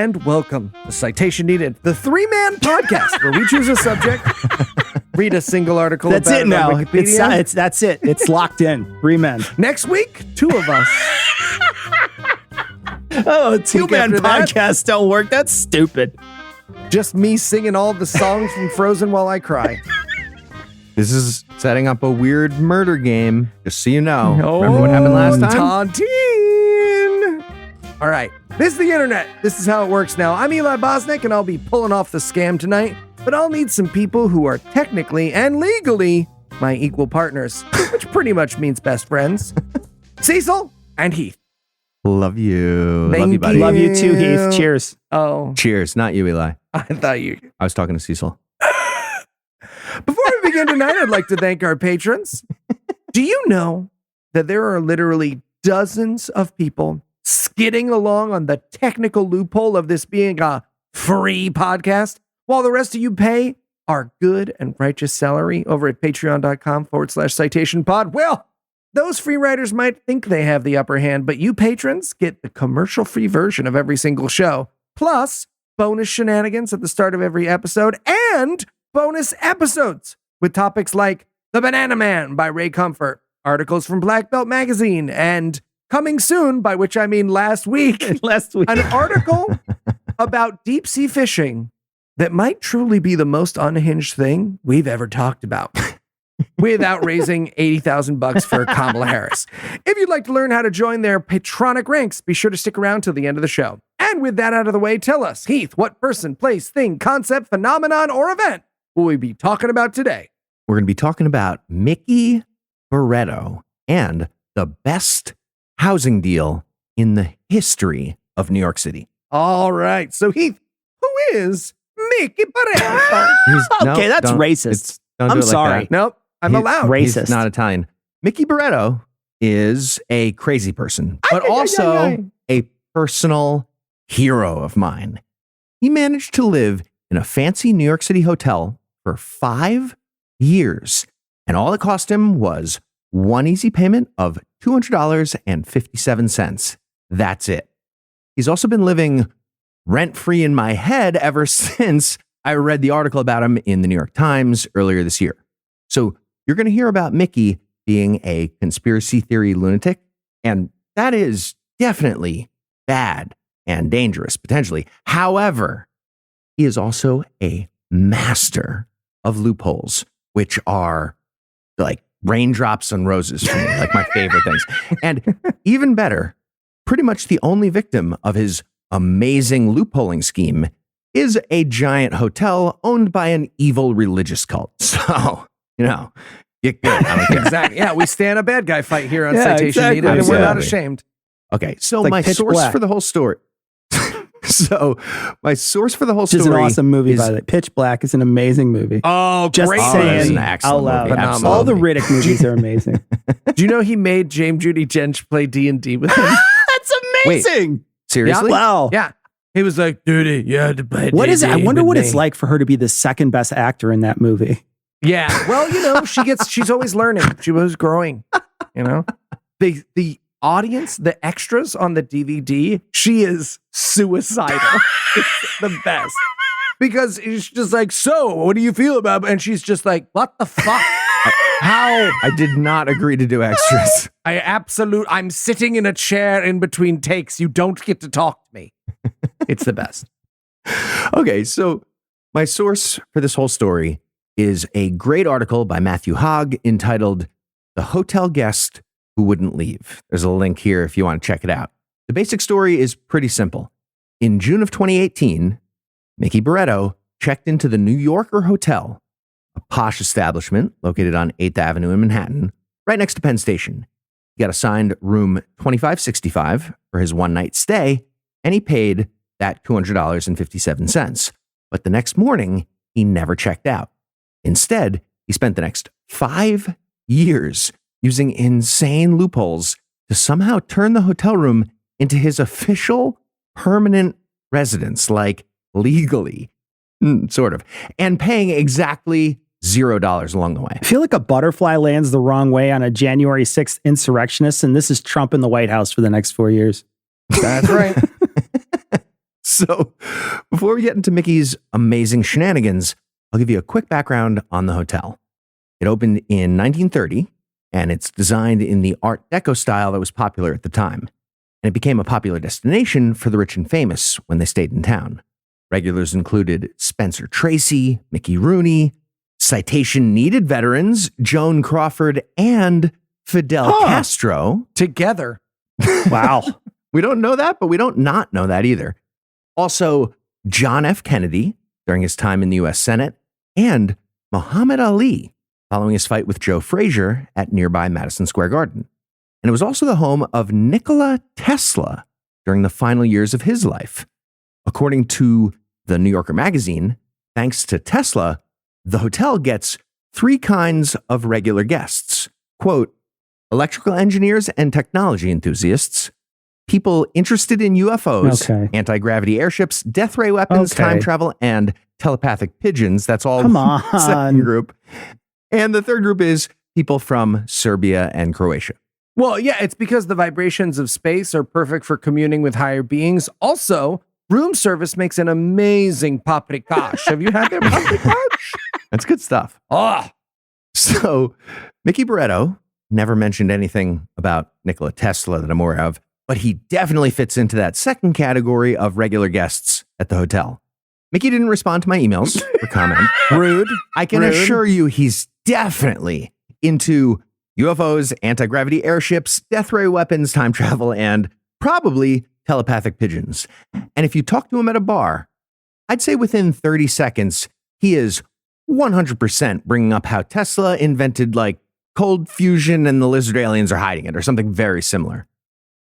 and welcome to Citation Needed, the three-man podcast where we choose a subject, read a single article that's about it now. on Wikipedia. That's it. It's locked in. 3 men. Next week, 2 of us. Oh, 2-man podcasts don't work. That's stupid. Just me singing all the songs from Frozen while I cry. This is setting up a weird murder game, just so you know. Remember what happened last time? Tontine! All right, this is the internet. This is how it works now. I'm Eli Bosnick, and I'll be pulling off the scam tonight, but I'll need some people who are technically and legally my equal partners, which pretty much means best friends. Cecil and Heath. Love you. Thank Love you, buddy. Love you too, Heath. Cheers. Oh, Cheers. Not you, Eli. I thought you... I was talking to Cecil. Before we begin tonight, I'd like to thank our patrons. Do you know that there are literally dozens of people skidding along on the technical loophole of this being a free podcast, while the rest of you pay our good and righteous salary over at patreon.com/citationpod? Well, those free writers might think they have the upper hand, but you patrons get the commercial-free version of every single show, plus bonus shenanigans at the start of every episode, and bonus episodes with topics like The Banana Man by Ray Comfort, articles from Black Belt Magazine, and coming soon, by which I mean last week, an article about deep sea fishing that might truly be the most unhinged thing we've ever talked about, without raising $80,000 for Kamala Harris. If you'd like to learn how to join their patronic ranks, be sure to stick around till the end of the show. And with that out of the way, tell us, Heath, what person, place, thing, concept, phenomenon, or event will we be talking about today? We're going to be talking about Mickey Barreto and the best housing deal in the history of New York City. All right. So, Heath, who is Mickey Barreto? Okay, that's racist. Don't I'm do it like sorry. that. Nope, I'm allowed. Racist. He's not Italian. Mickey Barreto is a crazy person, but also a personal hero of mine. He managed to live in a fancy New York City hotel for 5 years, and all it cost him was one easy payment of $200.57. That's it. He's also been living rent-free in my head ever since I read the article about him in the New York Times earlier this year. So you're going to hear about Mickey being a conspiracy theory lunatic, and that is definitely bad and dangerous, potentially. However, he is also a master of loopholes, which are like raindrops on roses for me, like my favorite things. And even better, pretty much the only victim of his amazing loopholing scheme is a giant hotel owned by an evil religious cult. So, get good. I don't care. Exactly. Yeah, we stand a bad guy fight here on Yeah, Citation exactly. Needed, and we're not Exactly. ashamed. Okay, so It's like my Pitch source Black. for the whole story. My source for the whole Which is story an awesome movie, is- by the way. Pitch Black is an amazing movie. Oh, Just great. Oh, saying it's an out excellent loud. movie. Phenomenal. All the Absolutely. Riddick movies are amazing. Do you know he made James Judy Dench play D&D with him? That's amazing. Seriously? Wow. Yeah. He was like, dude, you had to play What is it? I D&D wonder with what me. it's like for her to be the second best actor in that movie. Yeah. Well, she's always learning. She was growing, The audience, the extras on the DVD, she is suicidal. It's the best. Because it's just like, so, what do you feel about it? And she's just like, what the fuck? How? I did not agree to do extras. I'm sitting in a chair in between takes. You don't get to talk to me. It's the best. Okay, so my source for this whole story is a great article by Matthew Hogg entitled The Hotel Guest Who Wouldn't Leave. There's a link here if you want to check it out. The basic story is pretty simple. In June of 2018, Mickey Barreto checked into the New Yorker Hotel, a posh establishment located on 8th Avenue in Manhattan, right next to Penn Station. He got assigned room 2565 for his one-night stay, and he paid that $200.57. But the next morning, he never checked out. Instead, he spent the next 5 years using insane loopholes to somehow turn the hotel room into his official permanent residence, like legally, sort of, and paying exactly $0 along the way. I feel like a butterfly lands the wrong way on a January 6th insurrectionist, and this is Trump in the White House for the next 4 years. That's right. So before we get into Mickey's amazing shenanigans, I'll give you a quick background on the hotel. It opened in 1930, and it's designed in the Art Deco style that was popular at the time. And it became a popular destination for the rich and famous when they stayed in town. Regulars included Spencer Tracy, Mickey Rooney, citation needed veterans, Joan Crawford, and Fidel Castro. Together. Wow. We don't know that, but we don't not know that either. Also, John F. Kennedy during his time in the U.S. Senate, and Muhammad Ali following his fight with Joe Frazier at nearby Madison Square Garden. And it was also the home of Nikola Tesla during the final years of his life. According to the New Yorker magazine, thanks to Tesla, the hotel gets 3 kinds of regular guests. Quote, electrical engineers and technology enthusiasts, people interested in UFOs, anti-gravity airships, death ray weapons, time travel, and telepathic pigeons. That's all the second group. And the third group is people from Serbia and Croatia. Well, yeah, it's because the vibrations of space are perfect for communing with higher beings. Also, room service makes an amazing paprikash. Have you had their paprikash? That's good stuff. So Mickey Barreto never mentioned anything about Nikola Tesla that I'm aware of, but he definitely fits into that second category of regular guests at the hotel. Mickey didn't respond to my emails or comment. Rude. I can assure you he's definitely into UFOs, anti-gravity airships, death ray weapons, time travel, and probably telepathic pigeons. And if you talk to him at a bar, I'd say within 30 seconds, he is 100% bringing up how Tesla invented like cold fusion and the lizard aliens are hiding it or something very similar.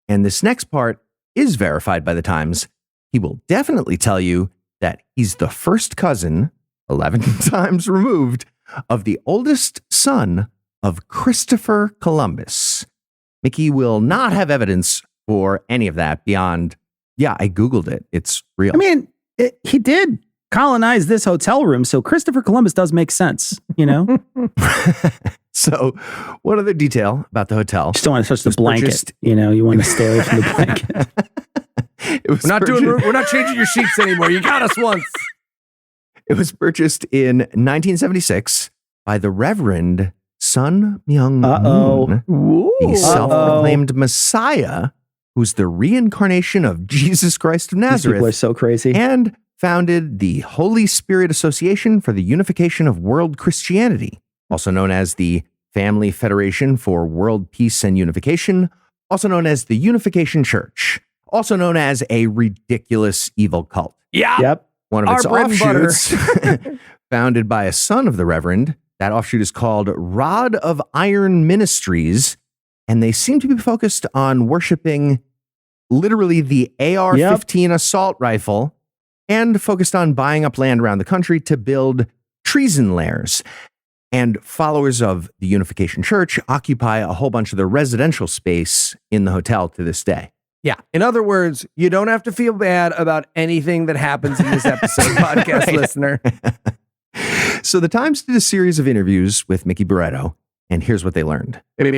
And this next part is verified by the Times. He will definitely tell you that he's the first cousin, 11 times removed, of the oldest son of Christopher Columbus. Mickey will not have evidence for any of that beyond, yeah, I Googled it. It's real. I mean, he did colonize this hotel room, so Christopher Columbus does make sense, you know? So, one other detail about the hotel. Just don't want to touch the blanket, you know? You want to stay away from the blanket. We're not changing your sheets anymore. You got us once. It was purchased in 1976 by the Reverend Sun Myung Moon, the self-proclaimed Messiah, who's the reincarnation of Jesus Christ of Nazareth. These people are so crazy. And founded the Holy Spirit Association for the Unification of World Christianity, also known as the Family Federation for World Peace and Unification, also known as the Unification Church, also known as a ridiculous evil cult. Yeah. Yep. One of its offshoots, founded by a son of the Reverend. That offshoot is called Rod of Iron Ministries, and they seem to be focused on worshiping literally the AR-15 assault rifle and focused on buying up land around the country to build treason lairs. And followers of the Unification Church occupy a whole bunch of the residential space in the hotel to this day. Yeah. In other words, you don't have to feel bad about anything that happens in this episode, podcast listener. So the Times did a series of interviews with Mickey Barreto, and here's what they learned. That's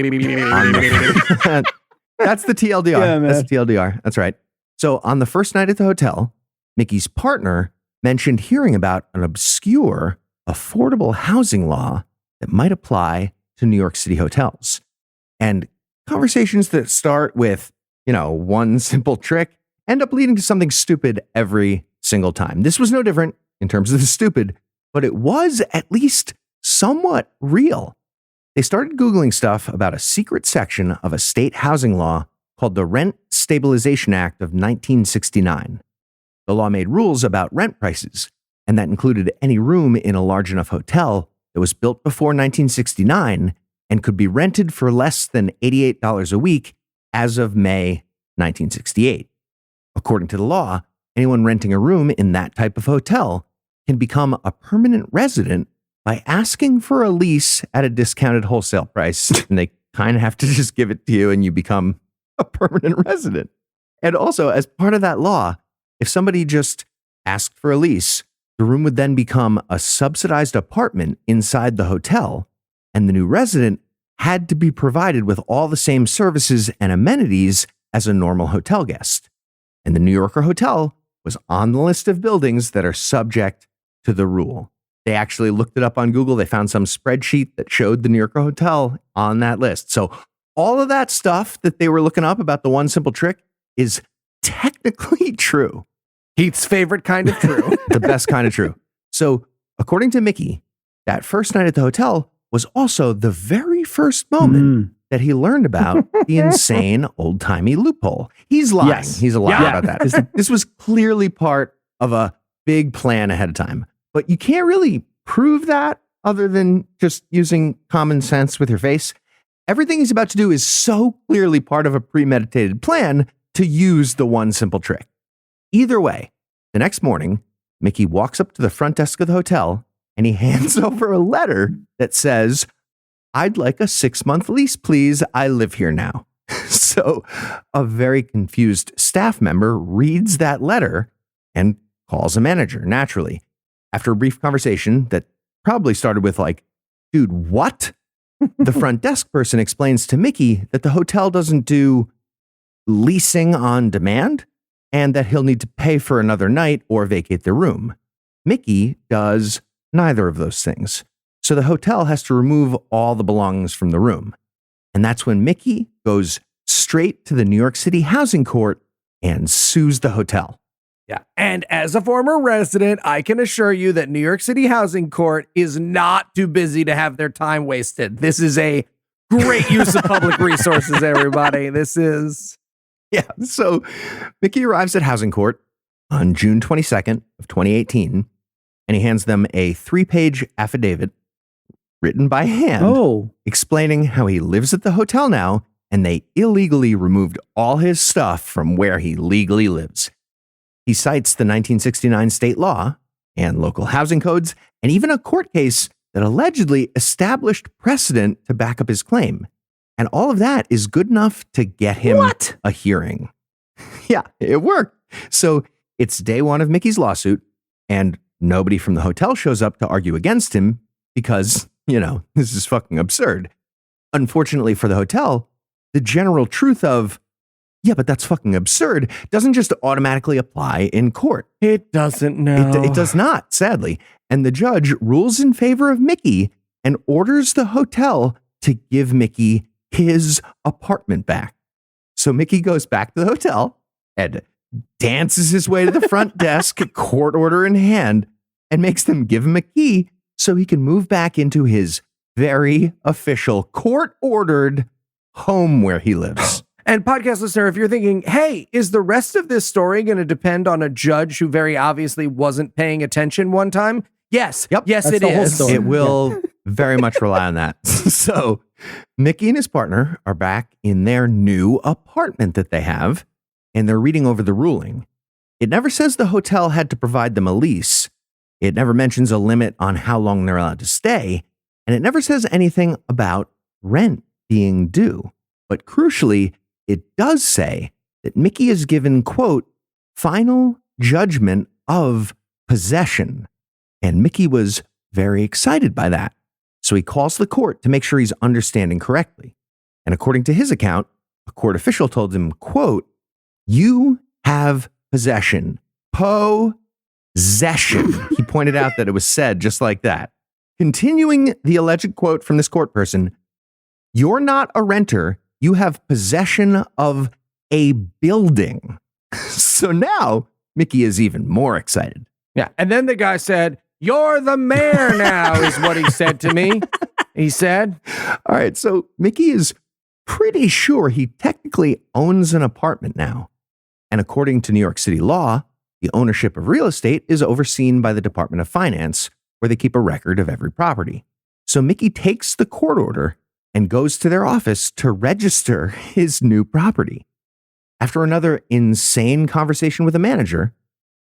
the TLDR. Yeah, that's the TLDR. That's right. So on the first night at the hotel, Mickey's partner mentioned hearing about an obscure, affordable housing law that might apply to New York City hotels. And conversations that start with, one simple trick end up leading to something stupid every single time. This was no different in terms of the stupid, but it was at least somewhat real. They started Googling stuff about a secret section of a state housing law called the Rent Stabilization Act of 1969. The law made rules about rent prices, and that included any room in a large enough hotel that was built before 1969 and could be rented for less than $88 a week as of May 1968. According to the law, anyone renting a room in that type of hotel can become a permanent resident by asking for a lease at a discounted wholesale price. And they kind of have to just give it to you and you become a permanent resident. And also, as part of that law, if somebody just asked for a lease, the room would then become a subsidized apartment inside the hotel, and the new resident had to be provided with all the same services and amenities as a normal hotel guest. And the New Yorker Hotel was on the list of buildings that are subject to the rule. They actually looked it up on Google. They found some spreadsheet that showed the New Yorker Hotel on that list. So all of that stuff that they were looking up about the one simple trick is technically true. Heath's favorite kind of true. The best kind of true. So according to Mickey, that first night at the hotel was also the very first moment that he learned about the insane old-timey loophole. He's lying. Yes. He's a liar about that. This was clearly part of a big plan ahead of time. But you can't really prove that other than just using common sense with your face. Everything he's about to do is so clearly part of a premeditated plan to use the one simple trick. Either way, the next morning, Mickey walks up to the front desk of the hotel and he hands over a letter that says, "I'd like a 6-month lease, please. I live here now." So a very confused staff member reads that letter and calls a manager, naturally. After a brief conversation that probably started with like, "Dude, what?" The front desk person explains to Mickey that the hotel doesn't do leasing on demand and that he'll need to pay for another night or vacate the room. Mickey does neither of those things. So the hotel has to remove all the belongings from the room. And that's when Mickey goes straight to the New York City Housing Court and sues the hotel. Yeah. And as a former resident, I can assure you that New York City Housing Court is not too busy to have their time wasted. This is a great use of public resources, everybody. This is... Yeah. So Mickey arrives at Housing Court on June 22nd of 2018, and he hands them a 3-page affidavit written by hand explaining how he lives at the hotel now and they illegally removed all his stuff from where he legally lives. He cites the 1969 state law and local housing codes and even a court case that allegedly established precedent to back up his claim. And all of that is good enough to get him a hearing. Yeah, it worked. So it's day one of Mickey's lawsuit, and nobody from the hotel shows up to argue against him because, this is fucking absurd. Unfortunately for the hotel, the general truth of, yeah, but that's fucking absurd, doesn't just automatically apply in court. It doesn't, no. It does not, sadly. And the judge rules in favor of Mickey and orders the hotel to give Mickey his apartment back. So Mickey goes back to the hotel and dances his way to the front desk, court order in hand, and makes them give him a key so he can move back into his very official court-ordered home where he lives. And podcast listener, if you're thinking, hey, is the rest of this story going to depend on a judge who very obviously wasn't paying attention one time? Yes. Yep. Yes, That's it the whole is. story. It will very much rely on that. So Mickey and his partner are back in their new apartment that they have, and they're reading over the ruling. It never says the hotel had to provide them a lease. It never mentions a limit on how long they're allowed to stay. And it never says anything about rent being due. But crucially, it does say that Mickey is given, quote, final judgment of possession. And Mickey was very excited by that. So he calls the court to make sure he's understanding correctly. And according to his account, a court official told him, quote, you have possession. Possession. He pointed out that it was said just like that. Continuing the alleged quote from this court person, you're not a renter. You have possession of a building. So now Mickey is even more excited. Yeah. And then the guy said, you're the mayor now, is what he said to me. He said. All right. So Mickey is pretty sure he technically owns an apartment now. And according to New York City law, the ownership of real estate is overseen by the Department of Finance, where they keep a record of every property. So Mickey takes the court order and goes to their office to register his new property. After another insane conversation with a manager,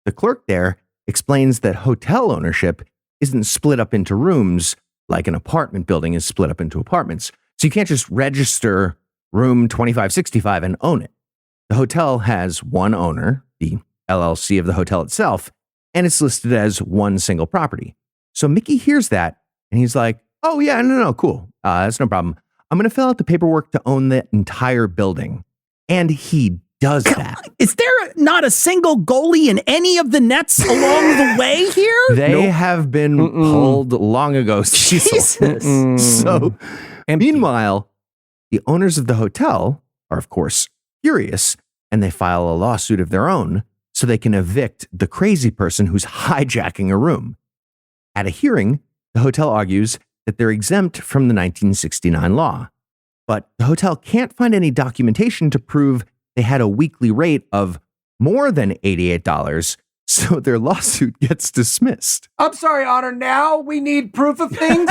the clerk there explains that hotel ownership isn't split up into rooms like an apartment building is split up into apartments. So you can't just register room 2565 and own it. The hotel has one owner, the LLC of the hotel itself, and it's listed as one single property. So Mickey hears that and he's like, oh yeah, no, cool. That's no problem. I'm going to fill out the paperwork to own the entire building. And he does that. Is there not a single goalie in any of the nets along the way here? They have been pulled long ago, Cecil. Jesus. So, meanwhile, the owners of the hotel are, of course, furious, and they file a lawsuit of their own so they can evict the crazy person who's hijacking a room. At a hearing, the hotel argues that they're exempt from the 1969 law, but the hotel can't find any documentation to prove they had a weekly rate of more than $88, so their lawsuit gets dismissed. I'm sorry, Honor. Now we need proof of things?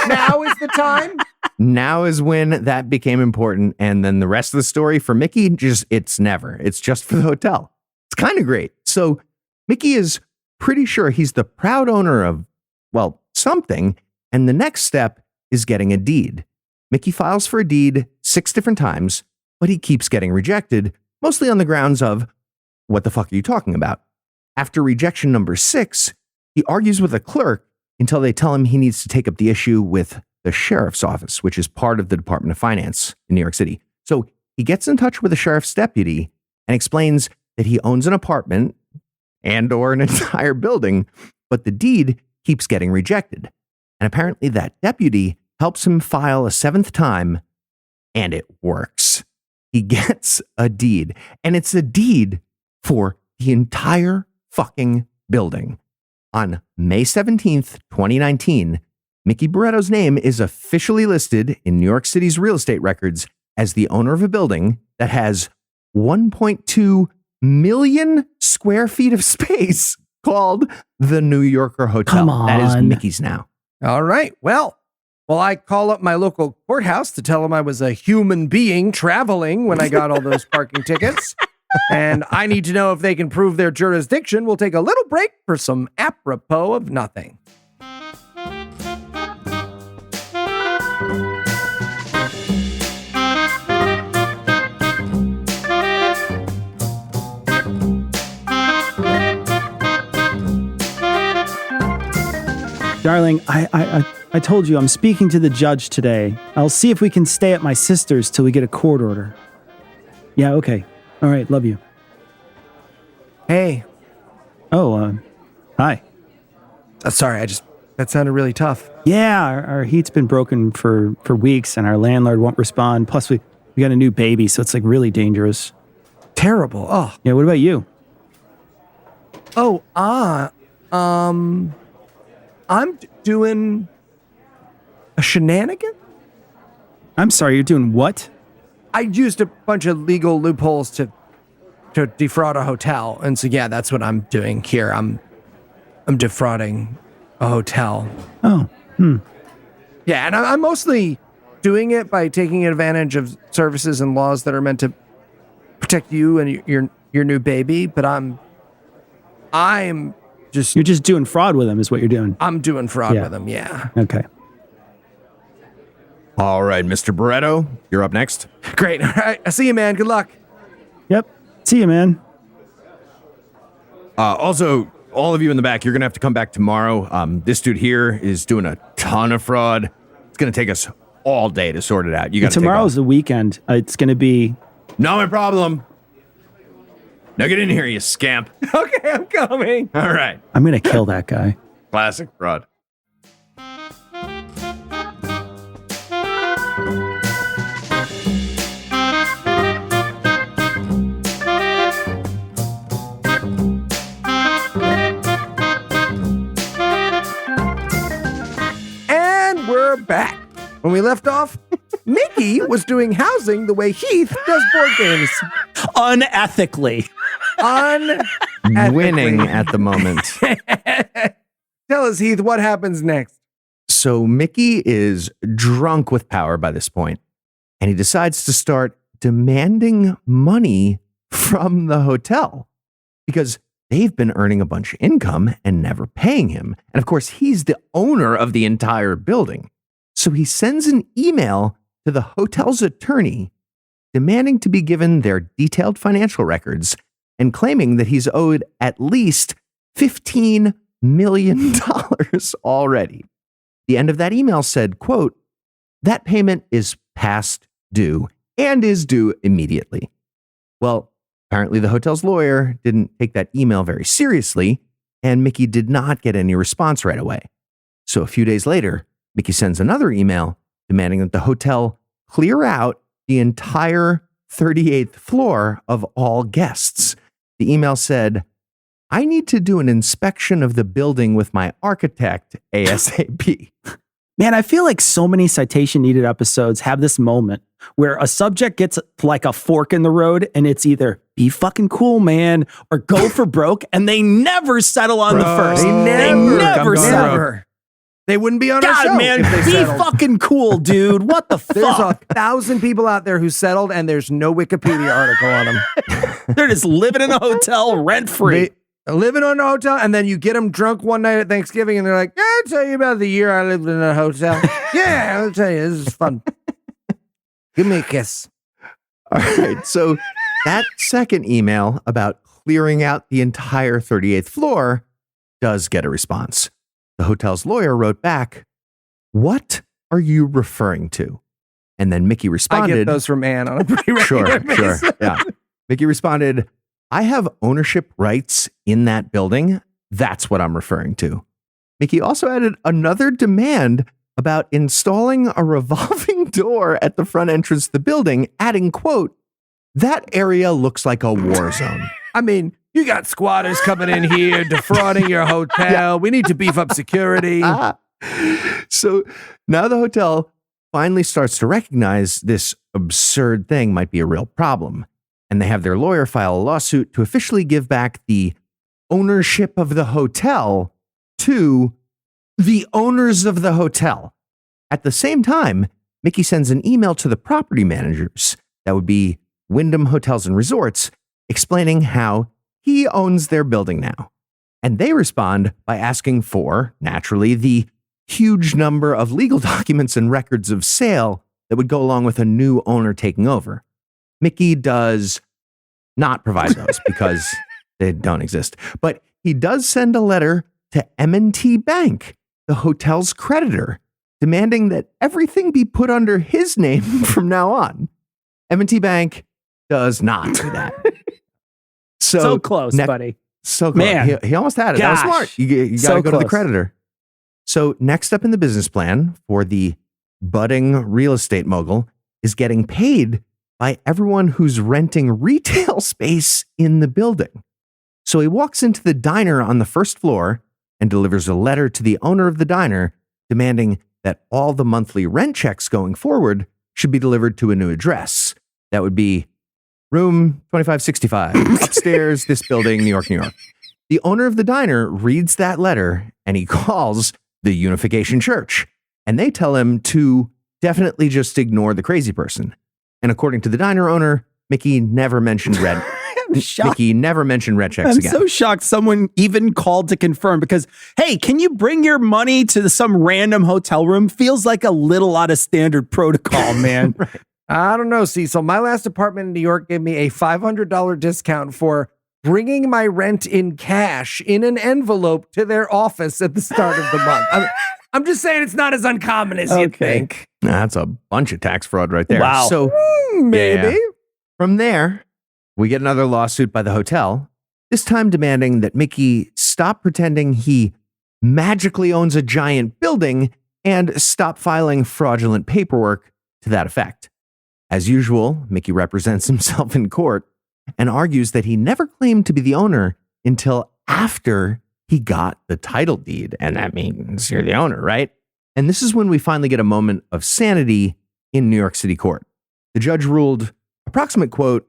Now is the time? Now is when that became important, and then the rest of the story for Mickey, it's never. It's just for the hotel. It's kind of great. So Mickey is pretty sure he's the proud owner of, well, something, and the next step is getting a deed. Mickey files for a deed 6 different times, but he keeps getting rejected, mostly on the grounds of, what the fuck are you talking about? After rejection number 6, he argues with a clerk until they tell him he needs to take up the issue with the sheriff's office, which is part of the Department of Finance in New York City. So he gets in touch with the sheriff's deputy and explains that he owns an apartment and or an entire building, but the deed keeps getting rejected. And apparently that deputy helps him file a 7th time, and it works. He gets a deed, and it's a deed for the entire fucking building. On May 17th, 2019, Mickey Barreto's name is officially listed in New York City's real estate records as the owner of a building that has 1.2 million square feet of space called the New Yorker Hotel. Come on. That is Mickey's now. All right. Well, I call up my local courthouse to tell them I was a human being traveling when I got all those parking tickets. And I need to know if they can prove their jurisdiction. We'll take a little break for some apropos of nothing. Darling, I told you I'm speaking to the judge today. I'll see if we can stay at my sister's till we get a court order. Yeah, okay. All right, love you. Hey. Oh, hi. Sorry, that sounded really tough. Yeah, our heat's been broken for weeks and our landlord won't respond. Plus, we got a new baby, so it's like really dangerous. Terrible. Oh. Yeah, what about you? Oh, I'm doing a shenanigan? I'm sorry, you're doing what? I used a bunch of legal loopholes to defraud a hotel. And so, yeah, that's what I'm doing here. I'm defrauding a hotel. Oh, Yeah, and I'm mostly doing it by taking advantage of services and laws that are meant to protect you and your new baby. But you're just doing fraud with them is what you're doing. I'm doing fraud with them, yeah. Okay. All right, Mr. Barreto, you're up next. Great. All right. I see you, man. Good luck. Yep. See you, man. Also, all of you in the back, you're going to have to come back tomorrow. This dude here is doing a ton of fraud. It's going to take us all day to sort it out. You got Tomorrow's the weekend. It's going to be... Not my problem. Now get in here, you scamp. Okay, I'm coming. All right. I'm going to kill that guy. Classic fraud. And we're back. When we left off, Mickey was doing housing the way Heath does board games. Unethically. Winning at the moment. Tell us, Heath, what happens next? So Mickey is drunk with power by this point, and he decides to start demanding money from the hotel because they've been earning a bunch of income and never paying him. And of course, he's the owner of the entire building. So he sends an email to the hotel's attorney demanding to be given their detailed financial records and claiming that he's owed at least $15 million already. The end of that email said, quote, "That payment is past due and is due immediately." Well, Apparently, the hotel's lawyer didn't take that email very seriously, and Mickey did not get any response right away. So a few days later, Mickey sends another email demanding that the hotel clear out the entire 38th floor of all guests. The email said, "I need to do an inspection of the building with my architect ASAP." Man, I feel like so many citation needed episodes have this moment where a subject gets like a fork in the road and it's either be fucking cool, man, or go for broke, and they never settle on the first. They never settle. They wouldn't be on our show God, man, if they be settled. fucking cool, dude. What the There's fuck? 1,000 people out there who settled, and there's no Wikipedia article on them. They're just living in a hotel rent free. Living on a hotel, and then you get them drunk one night at Thanksgiving, and they're like, "Yeah, I'll tell you about the year I lived in a hotel. Yeah, I'll tell you, this is fun. Give me a kiss." All right. So that second email about clearing out the entire 38th floor does get a response. The hotel's lawyer wrote back, "What are you referring to?" And then Mickey I responded, get those from Ann on a pretty regular basis. Sure. Yeah. Mickey responded, "I have ownership rights in that building. That's what I'm referring to." Mickey also added another demand about installing a revolving door at the front entrance of the building, adding, quote, "That area looks like a war zone." I mean, you got squatters coming in here, defrauding your hotel. Yeah. We need to beef up security. So now the hotel finally starts to recognize this absurd thing might be a real problem. And they have their lawyer file a lawsuit to officially give back the ownership of the hotel to the owners of the hotel. At the same time, Mickey sends an email to the property managers, that would be Wyndham Hotels and Resorts, explaining how he owns their building now. And they respond by asking for, naturally, the huge number of legal documents and records of sale that would go along with a new owner taking over. Mickey does not provide those because they don't exist. But he does send a letter to M&T Bank, the hotel's creditor, demanding that everything be put under his name from now on. M&T Bank does not do that. So close, buddy. So close. Man. He almost had it. Gosh. That was smart. You got to So go to the close. creditor. So next up in the business plan for the budding real estate mogul is getting paid by everyone who's renting retail space in the building. So he walks into the diner on the first floor and delivers a letter to the owner of the diner demanding that all the monthly rent checks going forward should be delivered to a new address. That would be room 2565, upstairs, this building, New York, New York. The owner of the diner reads that letter and he calls the Unification Church, and they tell him to definitely just ignore the crazy person. And according to the diner owner, Mickey never mentioned rent. Mickey never mentioned rent checks again. I'm so shocked someone even called to confirm because, hey, can you bring your money to some random hotel room? Feels like a little out of standard protocol, man. Right. I don't know, Cecil. My last apartment in New York gave me a $500 discount for bringing my rent in cash in an envelope to their office at the start of the month. I'm just saying it's not as uncommon as you think. That's a bunch of tax fraud right there. Wow. So maybe. Yeah. From there, we get another lawsuit by the hotel, this time demanding that Mickey stop pretending he magically owns a giant building and stop filing fraudulent paperwork to that effect. As usual, Mickey represents himself in court and argues that he never claimed to be the owner until after he got the title deed. And that means you're the owner, right? And this is when we finally get a moment of sanity in New York City court. The judge ruled, approximate quote,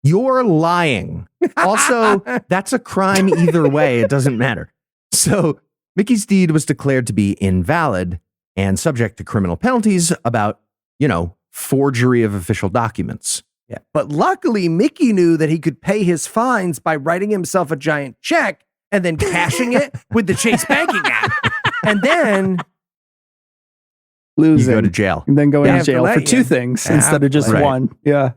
"You're lying. Also, that's a crime either way. It doesn't matter." So Mickey's deed was declared to be invalid and subject to criminal penalties about, forgery of official documents. Yeah. But luckily, Mickey knew that he could pay his fines by writing himself a giant check and then cashing it with the Chase banking app. And then Losing. You go to jail. And then going They to have to jail let for you. two things instead of just Right. one. Yeah.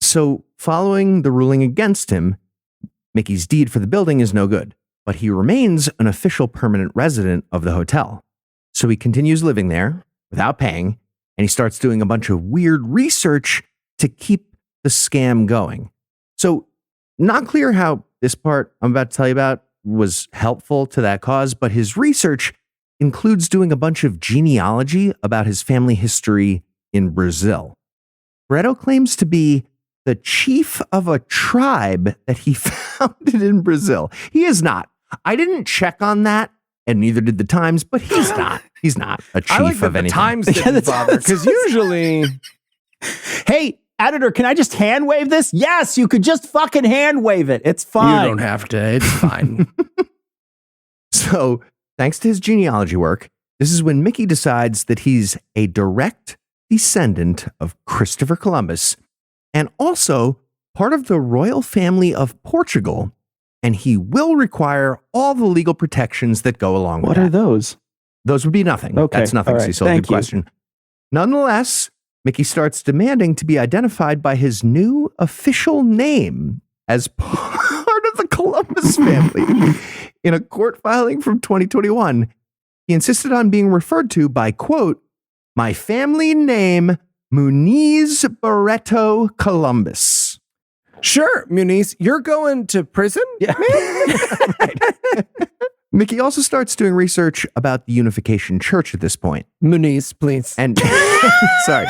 So following the ruling against him, Mickey's deed for the building is no good, but he remains an official permanent resident of the hotel. So he continues living there without paying, and he starts doing a bunch of weird research to keep the scam going. So, not clear how this part I'm about to tell you about was helpful to that cause, but his research includes doing a bunch of genealogy about his family history in Brazil. Barreto claims to be the chief of a tribe that he founded in Brazil. He is not. I didn't check on that, and neither did the Times, but he's not. He's not a chief I like that of anything. the Times didn't bother, because usually... Hey, editor, can I just hand wave this? Yes, you could just fucking hand wave it. It's fine. You don't have to. It's fine. So, thanks to his genealogy work, this is when Mickey decides that he's a direct descendant of Christopher Columbus and also part of the royal family of Portugal, and he will require all the legal protections that go along with What that. are those? Those would be nothing. Okay. That's nothing, All right. Cecil. Thank Good you. question. Nonetheless, Mickey starts demanding to be identified by his new official name as part of the Columbus family. In a court filing from 2021, he insisted on being referred to by, quote, my family name, Muniz Barreto Columbus. Sure, Muniz, you're going to prison? Yeah. Right. Mickey also starts doing research about the Unification Church at this point. Muniz, please. And sorry.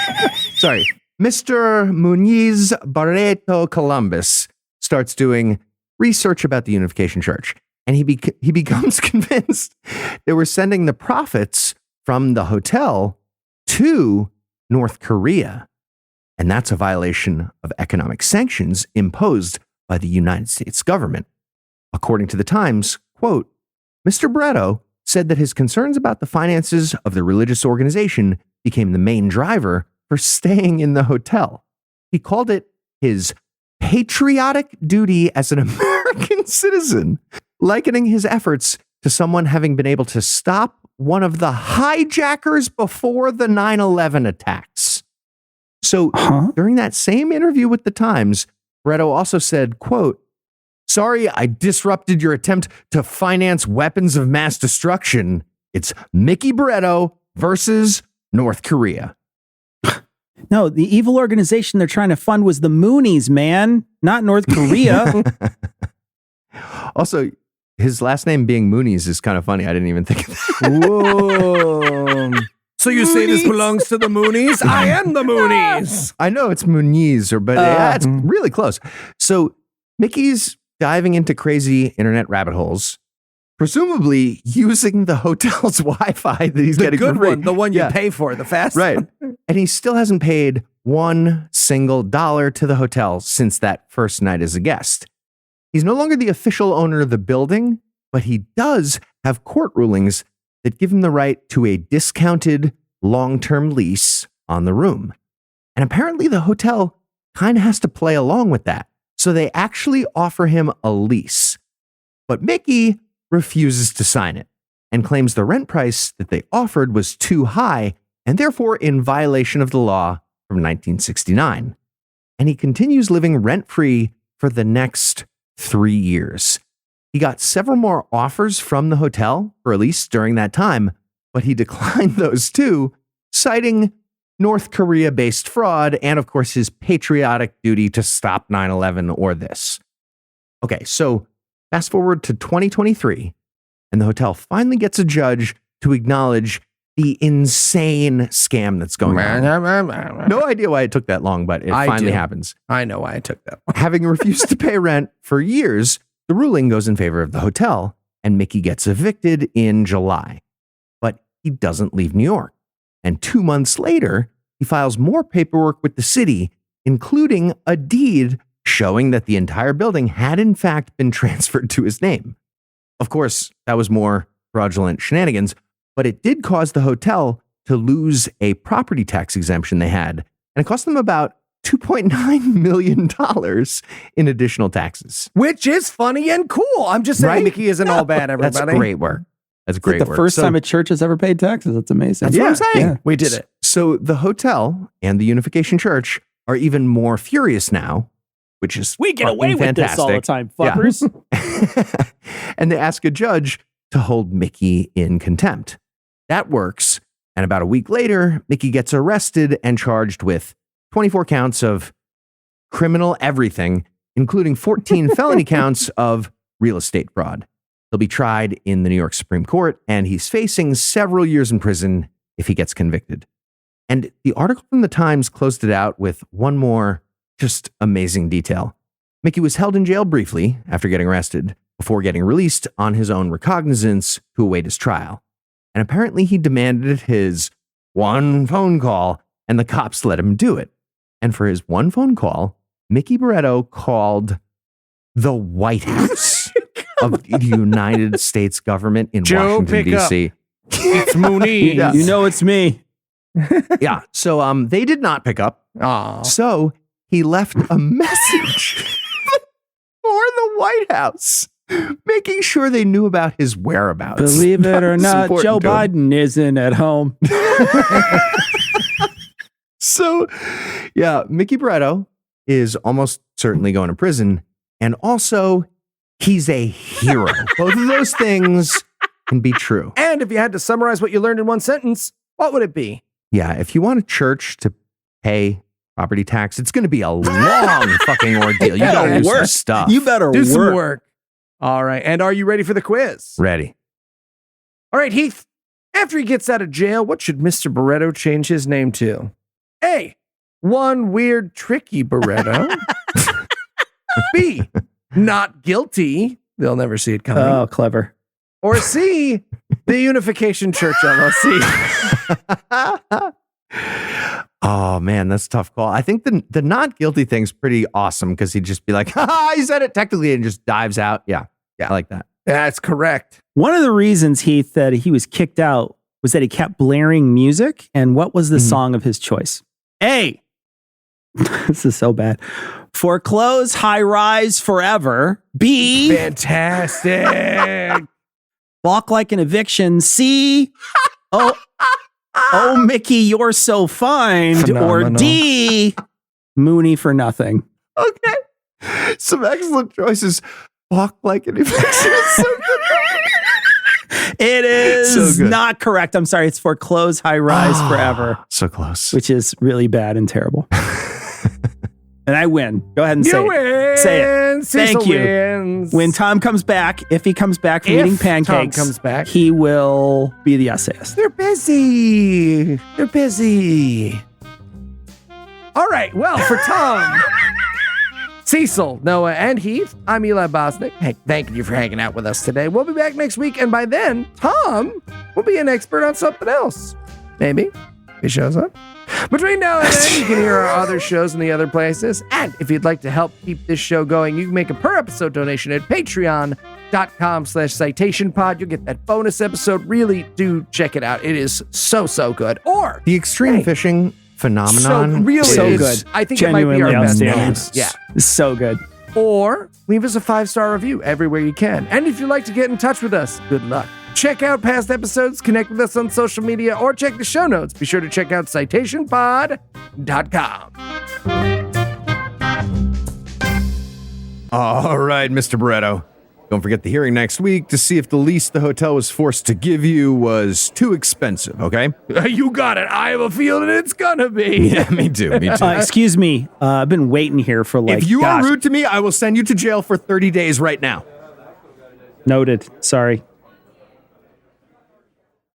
Mr. Muniz Barreto Columbus starts doing research about the Unification Church. And he becomes convinced they were sending the profits from the hotel to North Korea. And that's a violation of economic sanctions imposed by the United States government. According to the Times, quote, Mr. Barreto said that his concerns about the finances of the religious organization became the main driver for staying in the hotel. He called it his patriotic duty as an American citizen, likening his efforts to someone having been able to stop one of the hijackers before the 9/11 attacks. So during that same interview with the Times, Barreto also said, quote, sorry, I disrupted your attempt to finance weapons of mass destruction. It's Mickey Barreto versus North Korea. No, the evil organization they're trying to fund was the Moonies, man, not North Korea. Also, his last name being Moonies is kind of funny. I didn't even think of that. Whoa. So you say this belongs to the Moonies? I am the Moonies. I know it's Muniz, but yeah, it's really close. So Mickey's diving into crazy internet rabbit holes, presumably using the hotel's Wi-Fi that he's getting good for free. one, the one you pay for, the fast Right. one. And he still hasn't paid $1 single to the hotel since that first night as a guest. He's no longer the official owner of the building, but he does have court rulings that give him the right to a discounted long-term lease on the room. And apparently the hotel kind of has to play along with that. So they actually offer him a lease. But Mickey refuses to sign it and claims the rent price that they offered was too high and therefore in violation of the law from 1969. And he continues living rent-free for the next 3 years. He got several more offers from the hotel for a lease during that time, but he declined those too, citing North Korea-based fraud and, of course, his patriotic duty to stop 9/11 or this. Okay, so fast forward to 2023, and the hotel finally gets a judge to acknowledge the insane scam that's going on. No idea why it took that long, but it finally happens. I know why I took that one. Having refused to pay rent for years, the ruling goes in favor of the hotel, and Mickey gets evicted in July. But he doesn't leave New York. And 2 months later, he files more paperwork with the city, including a deed showing that the entire building had in fact been transferred to his name. Of course, that was more fraudulent shenanigans, but it did cause the hotel to lose a property tax exemption they had, and it cost them about $2.9 million in additional taxes. Which is funny and cool. I'm just saying, Right? Mickey isn't all bad, everybody. That's great work. That's great Like the work. first So- time a church has ever paid taxes. That's amazing. That's what I'm saying. Yeah. We did it. So the hotel and the Unification Church are even more furious now, which is We get fucking away with this all the fantastic. time, fuckers. And they ask a judge to hold Mickey in contempt. That works. And about a week later, Mickey gets arrested and charged with 24 counts of criminal everything, including 14 felony counts of real estate fraud. He'll be tried in the New York Supreme Court, and he's facing several years in prison if he gets convicted. And the article from the Times closed it out with one more just amazing detail. Mickey was held in jail briefly after getting arrested before getting released on his own recognizance to await his trial. And apparently he demanded his one phone call, and the cops let him do it. And for his one phone call, Mickey Barreto called the White House of the United States government in Joe, Washington, pick up. D.C. It's Mooney. Yeah. You know it's me. Yeah. So they did not pick up. Aw. So he left a message for the White House, making sure they knew about his whereabouts. Believe it or That's not, important Joe to him. Biden isn't at home. So, yeah, Mickey Barreto is almost certainly going to prison. And also, he's a hero. Both of those things can be true. And if you had to summarize what you learned in one sentence, what would it be? Yeah, if you want a church to pay property tax, it's going to be a long fucking ordeal. You got to do some stuff. You better Do work. some work. All right. And are you ready for the quiz? Ready. All right, Heath. After he gets out of jail, what should Mr. Barreto change his name to? A. One weird, tricky Barreto. B. Not guilty. They'll never see it coming. Oh, clever. Or C. The Unification Church LLC. Oh man, that's a tough call. I think the not guilty thing's pretty awesome because he'd just be like, ha, he said it technically and just dives out. Yeah. I like that. That's correct. One of the reasons, Heath, that he was kicked out was that he kept blaring music. And what was the song of his choice? A. This is so bad. Foreclose High Rise Forever. B. Fantastic. Balk Like an Eviction. C. Oh, Mickey, you're so fine. Or Phenomenal. D. Mooney for Nothing. Okay. Some excellent choices. Walk like an eviction is so good. It is So good. not correct. I'm sorry. It's Foreclose High Rise Forever, So close. which is really bad and terrible. And I win. Go ahead and say You it. win. Say it. Cecil Thank you. wins. When Tom comes back, if he comes back from If eating Tom pancakes, comes back. he will be the essayist. They're busy. They're busy. All right. Well, for Tom, Cecil, Noah, and Heath, I'm Eli Bosnick. Hey, thank you for hanging out with us today. We'll be back next week, and by then, Tom will be an expert on something else. Maybe. If he shows up. Between now and then, you can hear our other shows in the other places. And if you'd like to help keep this show going, you can make a per episode donation at patreon.com/citationpod. You'll get that bonus episode. Really do check it out. It is so good. Or The extreme fishing phenomenon. So is good. I think it might be our Genuinely best outstanding. bonus. Yeah. So good. Or leave us a 5-star review everywhere you can. And if you'd like to get in touch with us, good luck. Check out past episodes, connect with us on social media, or check the show notes. Be sure to check out citationpod.com. All right, Mr. Barreto. Don't forget the hearing next week to see if the lease the hotel was forced to give you was too expensive, okay? You got it. I have a feeling it's gonna be. Yeah, me too. Excuse me. I've been waiting here for like. If you gosh, are rude to me, I will send you to jail for 30 days right now. Noted. Sorry.